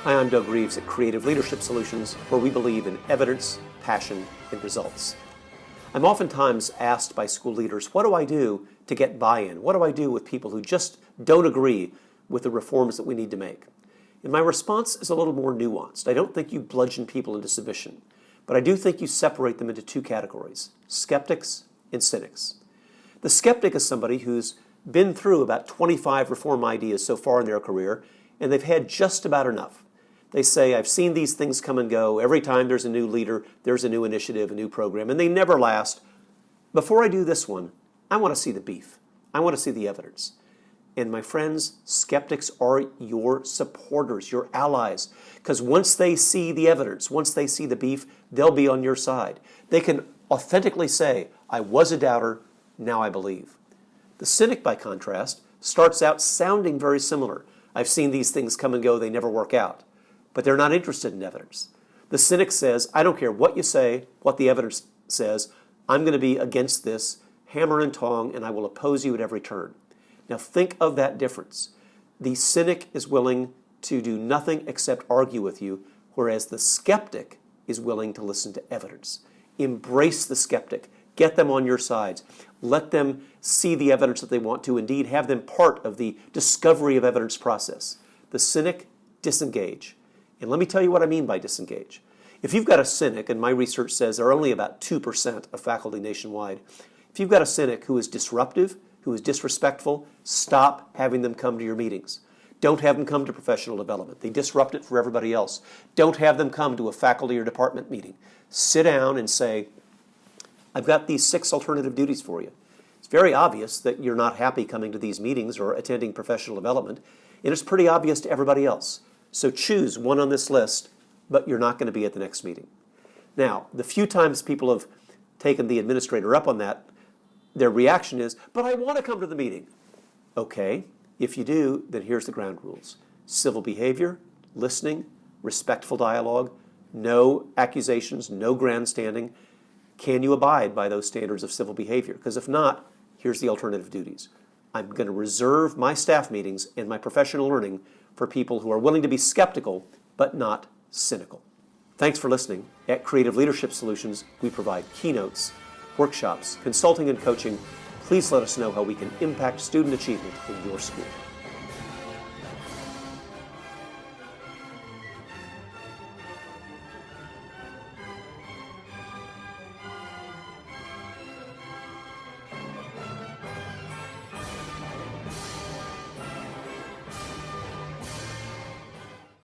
Hi, I'm Doug Reeves at Creative Leadership Solutions, where we believe in evidence, passion, and results. I'm oftentimes asked by school leaders, what do I do to get buy-in? What do I do with people who just don't agree with the reforms that we need to make? And my response is a little more nuanced. I don't think you bludgeon people into submission, but I do think you separate them into two categories: skeptics and cynics. The skeptic is somebody who's been through about 25 reform ideas so far in their career, and they've had just about enough. They say, I've seen these things come and go. Every time there's a new leader, there's a new initiative, a new program, and they never last. Before I do this one, I want to see the beef. I want to see the evidence. And my friends, skeptics are your supporters, your allies, because once they see the evidence, once they see the beef, they'll be on your side. They can authentically say, I was a doubter, now I believe. The cynic, by contrast, starts out sounding very similar. I've seen these things come and go, they never work out. But they're not interested in evidence. The cynic says, I don't care what you say, what the evidence says, I'm going to be against this, hammer and tong, and I will oppose you at every turn. Now think of that difference. The cynic is willing to do nothing except argue with you, whereas the skeptic is willing to listen to evidence. Embrace the skeptic. Get them on your sides. Let them see the evidence that they want to. Indeed, have them part of the discovery of evidence process. The cynic, disengage. And let me tell you what I mean by disengage. If you've got a cynic, and my research says there are only about 2% of faculty nationwide, if you've got a cynic who is disruptive, who is disrespectful, stop having them come to your meetings. Don't have them come to professional development. They disrupt it for everybody else. Don't have them come to a faculty or department meeting. Sit down and say, I've got these 6 alternative duties for you. It's very obvious that you're not happy coming to these meetings or attending professional development, and it's pretty obvious to everybody else. So choose one on this list, but you're not going to be at the next meeting. Now, the few times people have taken the administrator up on that, their reaction is, but I want to come to the meeting. Okay, if you do, then here's the ground rules. Civil behavior, listening, respectful dialogue, no accusations, no grandstanding. Can you abide by those standards of civil behavior? Because if not, here's the alternative duties. I'm going to reserve my staff meetings and my professional learning for people who are willing to be skeptical, but not cynical. Thanks for listening. At Creative Leadership Solutions, we provide keynotes, workshops, consulting, and coaching. Please let us know how we can impact student achievement in your school.